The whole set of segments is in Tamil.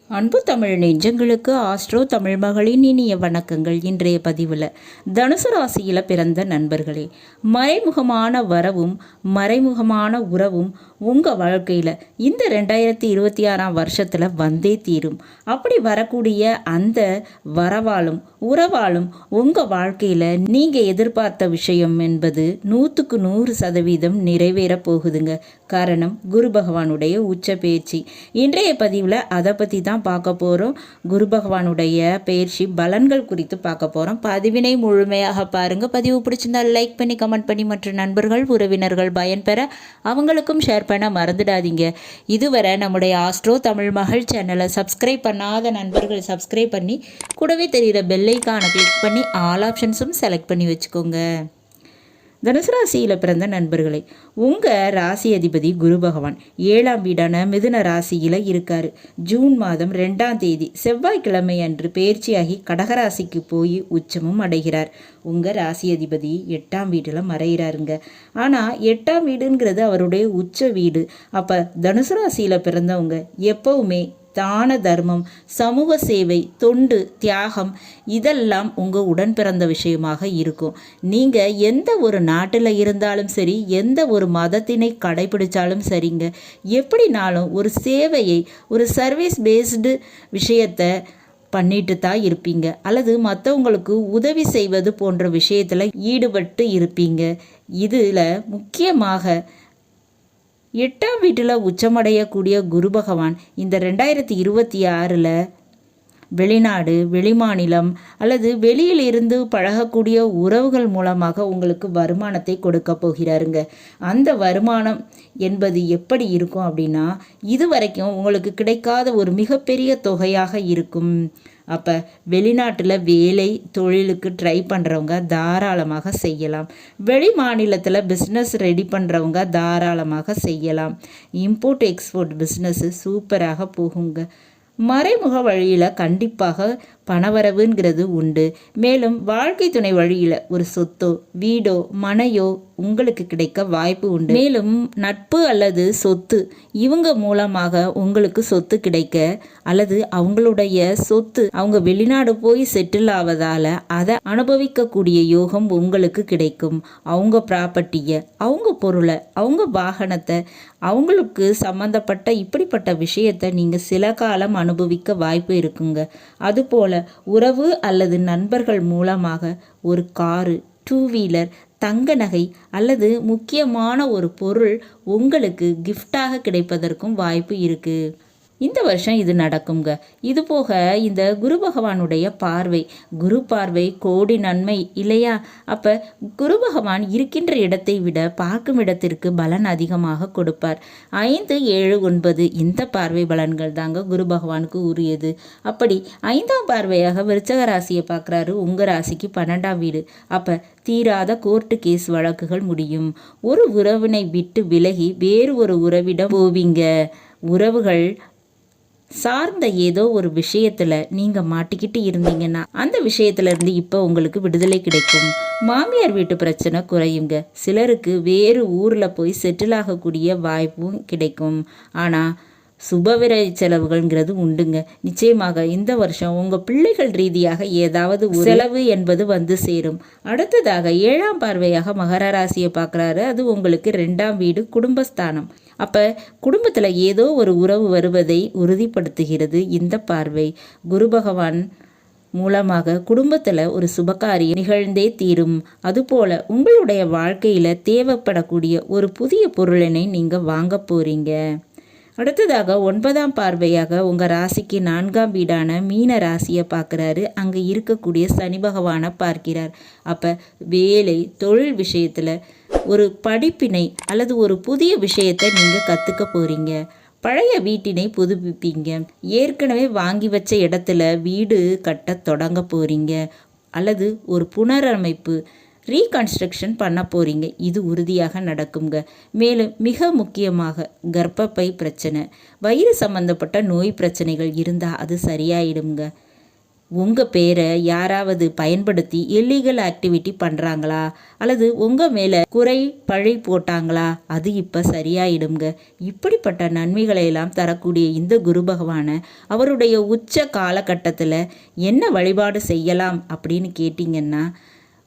அன்பு தமிழ் நெஞ்சங்களுக்கு ஆஸ்ட்ரோ தமிழ் மகளின் இனிய வணக்கங்கள். இன்றைய பதிவில் தனுசு ராசியில் பிறந்த நண்பர்களே, மறைமுகமான வரவும் மறைமுகமான உறவும் உங்கள் வாழ்க்கையில் இந்த 2026ஆம் வருஷத்தில் வந்தே தீரும். அப்படி வரக்கூடிய அந்த வரவாலும் உறவாலும் உங்கள் வாழ்க்கையில் நீங்கள் எதிர்பார்த்த விஷயம் என்பது 100% நிறைவேற போகுதுங்க. காரணம் குரு பகவானுடைய உச்ச பயிற்சி. இன்றைய பதிவில் அதை பற்றி தான் பார்க்க போகிறோம். குரு பகவானுடைய பயிற்சி பலன்கள் குறித்து பார்க்க போகிறோம். பதிவினை முழுமையாக பாருங்கள். பதிவு பிடிச்சிருந்தால் லைக் பண்ணி கமெண்ட் பண்ணி மற்ற நண்பர்கள் உறவினர்கள் பயன்பெற அவங்களுக்கும் ஷேர் பண்ண மறந்துடாதீங்க. இதுவரை நம்முடைய ஆஸ்ட்ரோ தமிழ் மகள் சேனலை சப்ஸ்கிரைப் பண்ணாத நண்பர்கள் சப்ஸ்கிரைப் பண்ணி கூடவே தெரிகிற பெல்லைக்கான கிளிக் பண்ணி ஆல் ஆப்ஷன்ஸும் செலக்ட் பண்ணி வச்சுக்கோங்க. தனுசு ராசியில் பிறந்த நண்பர்களே, உங்கள் ராசி அதிபதி குரு பகவான் 7ஆம் வீடான மிதுன ராசியில் இருக்கார். ஜூன் மாதம் 2ஆம் தேதி செவ்வாய்க்கிழமை அன்று பயிற்சியாகி கடகராசிக்கு போய் உச்சமும் அடைகிறார். உங்கள் ராசி அதிபதி 8ஆம் வீட்டில் மறைகிறாருங்க. ஆனால் 8ஆம் வீடுங்கிறது அவருடைய உச்ச வீடு. அப்போ தனுசு ராசியில் பிறந்தவங்க எப்பவுமே தான தர்மம், சமூக சேவை, தொண்டு, தியாகம் இதெல்லாம் உங்கள் உடன் பிறந்த விஷயமாக இருக்கும். நீங்கள் எந்த ஒரு நாட்டில் இருந்தாலும் சரி, எந்த ஒரு மதத்தினை கடைபிடிச்சாலும் சரிங்க, எப்படினாலும் ஒரு சேவையை, ஒரு சர்வீஸ் பேஸ்டு விஷயத்தை பண்ணிட்டு தான் இருப்பீங்க. அல்லது மற்றவங்களுக்கு உதவி செய்வது போன்ற விஷயத்தில் ஈடுபட்டு இருப்பீங்க. இதில் முக்கியமாக 8ஆம் வீட்டில் உச்சமடையக்கூடிய குரு பகவான் இந்த 2026 வெளிநாடு, வெளிமாநிலம் அல்லது வெளியில் இருந்து பழகக்கூடிய உறவுகள் மூலமாக உங்களுக்கு வருமானத்தை கொடுக்க போகிறாருங்க. அந்த வருமானம் என்பது எப்படி இருக்கும் அப்படின்னா, இதுவரைக்கும் உங்களுக்கு கிடைக்காத ஒரு மிகப்பெரிய தொகையாக இருக்கும். அப்போ வெளிநாட்டில் வேலை தொழிலுக்கு ட்ரை பண்ணுறவங்க தாராளமாக செய்யலாம். வெளி மாநிலத்தில் பிஸ்னஸ் ரெடி பண்ணுறவங்க தாராளமாக செய்யலாம். இம்போர்ட் எக்ஸ்போர்ட் பிஸ்னஸ்ஸு சூப்பராக போகுங்க. மறைமுக வழியில் கண்டிப்பாக பணவரவுங்கிறது உண்டு. மேலும் வாழ்க்கை துணை வழியில் ஒரு சொத்தோ வீடோ மனையோ உங்களுக்கு கிடைக்க வாய்ப்பு உண்டு. மேலும் நட்பு அல்லது சொத்து இவங்க மூலமாக உங்களுக்கு சொத்து கிடைக்க, அல்லது அவங்களுடைய சொத்து அவங்க வெளிநாடு போய் செட்டில் ஆவதால் அதை அனுபவிக்கக்கூடிய யோகம் உங்களுக்கு கிடைக்கும். அவங்க ப்ராப்பர்ட்டியை, அவங்க பொருளை, அவங்க வாகனத்தை, அவங்களுக்கு சம்மந்தப்பட்ட இப்படிப்பட்ட விஷயத்தை நீங்கள் சில காலம் அனுபவிக்க வாய்ப்பு இருக்குங்க. அதுபோல் உறவு அல்லது நண்பர்கள் மூலமாக ஒரு காரு, 2 வீலர், தங்க நகை அல்லது முக்கியமான ஒரு பொருள் உங்களுக்கு கிஃப்டாக கிடைப்பதற்கும் வாய்ப்பு இருக்குது. இந்த வருஷம் இது நடக்குங்க. இது போக இந்த குரு பகவானுடைய பார்வை, குரு பார்வை கோடி நன்மை இல்லையா? அப்போ குரு பகவான் இருக்கின்ற இடத்தை விட பார்க்கும் இடத்திற்கு பலன் அதிகமாக கொடுப்பார். 5, 7, 9 இந்த பார்வை பலன்கள் தாங்க குரு பகவானுக்கு உரியது. அப்படி 5ஆம் பார்வையாக விருச்சக ராசியை பார்க்குறாரு. உங்கள் ராசிக்கு 12ஆம் வீடு. அப்போ தீராத கோர்ட்டு கேஸ் வழக்குகள் முடியும். ஒரு உறவினை விட்டு விலகி வேறு ஒரு உறவிடம் போவீங்க. உறவுகள் சார்ந்த ஏதோ ஒரு விஷயத்தில் நீங்கள் மாட்டிக்கிட்டு இருந்தீங்கன்னா அந்த விஷயத்துலேருந்து இப்போ உங்களுக்கு விடுதலை கிடைக்கும். மாமியார் வீட்டு பிரச்சனை குறையுங்க. சிலருக்கு வேறு ஊரில் போய் செட்டில் ஆகக்கூடிய வாய்ப்பும் கிடைக்கும். ஆனால் சுபவிர செலவுகள்ங்கிறது உண்டுங்க. நிச்சயமாக இந்த வருஷம் உங்கள் பிள்ளைகள் ரீதியாக ஏதாவது செலவு என்பது வந்து சேரும். அடுத்ததாக 7ஆம் பார்வையாக மகர ராசியை பார்க்குறாரு. அது உங்களுக்கு 2ஆம் வீடு, குடும்பஸ்தானம். அப்போ குடும்பத்தில் ஏதோ ஒரு உறவு வருவதை உறுதிப்படுத்துகிறது இந்த பார்வை. குரு பகவான் மூலமாக குடும்பத்தில் ஒரு சுபகாரியம் நிகழ்ந்தே தீரும். அதுபோல் உங்களுடைய வாழ்க்கையில் தேவைப்படக்கூடிய ஒரு புதிய பொருளினை நீங்கள் வாங்க போகிறீங்க. அடுத்ததாக 9ஆம் பார்வையாக உங்கள் ராசிக்கு 4ஆம் வீடான மீன ராசியை பார்க்குறாரு. அங்கே இருக்கக்கூடிய சனி பகவானை பார்க்கிறார். அப்போ வேலை தொழில் விஷயத்தில் ஒரு படிப்பினை அல்லது ஒரு புதிய விஷயத்தை நீங்கள் கற்றுக்க போகிறீங்க. பழைய வீட்டினை புதுப்பிப்பீங்க. ஏற்கனவே வாங்கி வச்ச இடத்துல வீடு கட்ட தொடங்க போகிறீங்க. அல்லது ஒரு புனரமைப்பு ரீகன்ஸ்ட்ரக்ஷன் பண்ண போகிறீங்க. இது உறுதியாக நடக்குங்க. மேலும் மிக முக்கியமாக கர்ப்பப்பை பிரச்சனை, வயிறு சம்பந்தப்பட்ட நோய் பிரச்சனைகள் இருந்தால் அது சரியாயிடுங்க. உங்கள் பேரை யாராவது பயன்படுத்தி இல்லீகல் ஆக்டிவிட்டி பண்ணுறாங்களா அல்லது உங்கள் மேலே குறை பழி போட்டாங்களா, அது இப்போ சரியாயிடுங்க. இப்படிப்பட்ட நன்மைகளை எல்லாம் தரக்கூடிய இந்த குரு பகவானை அவருடைய உச்ச காலகட்டத்தில் என்ன வழிபாடு செய்யலாம் அப்படின்னு கேட்டிங்கன்னா,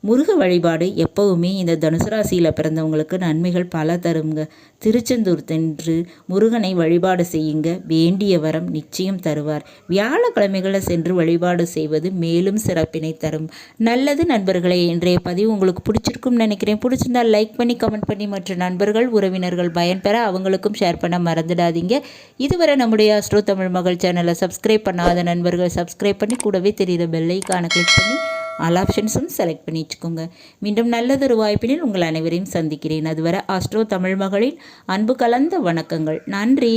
முருக வழிபாடு எப்போவுமே இந்த தனுசு ராசியில் பிறந்தவங்களுக்கு நன்மைகள் பல தருங்க. திருச்செந்தூர் சென்று முருகனை வழிபாடு செய்யுங்க, வேண்டிய வரம் நிச்சயம் தருவார். வியாழக்கிழமைகளில் சென்று வழிபாடு செய்வது மேலும் சிறப்பினை தரும். நல்லது நண்பர்களே, இன்றைய பதிவு உங்களுக்கு பிடிச்சிருக்கும்னு நினைக்கிறேன். பிடிச்சிருந்தால் லைக் பண்ணி கமெண்ட் பண்ணி மற்ற நண்பர்கள் உறவினர்கள் பயன்பெற அவங்களுக்கும் ஷேர் பண்ண மறந்துடாதீங்க. இதுவரை நம்முடைய ஆஸ்ட்ரோ தமிழ் மகள் சேனலை சப்ஸ்கிரைப் பண்ணாத நண்பர்கள் சப்ஸ்கிரைப் பண்ணி கூடவே தெரிகிற பெல் ஐகானை கிளிக் பண்ணி ஆல் ஆப்ஷன்ஸும் செலக்ட் பண்ணி வச்சுக்கோங்க. மீண்டும் நல்லதொரு வாய்ப்பினில் உங்கள் அனைவரையும் சந்திக்கிறேன். அதுவரை ஆஸ்ட்ரோ தமிழ் மகளின் அன்பு கலந்த வணக்கங்கள். நன்றி.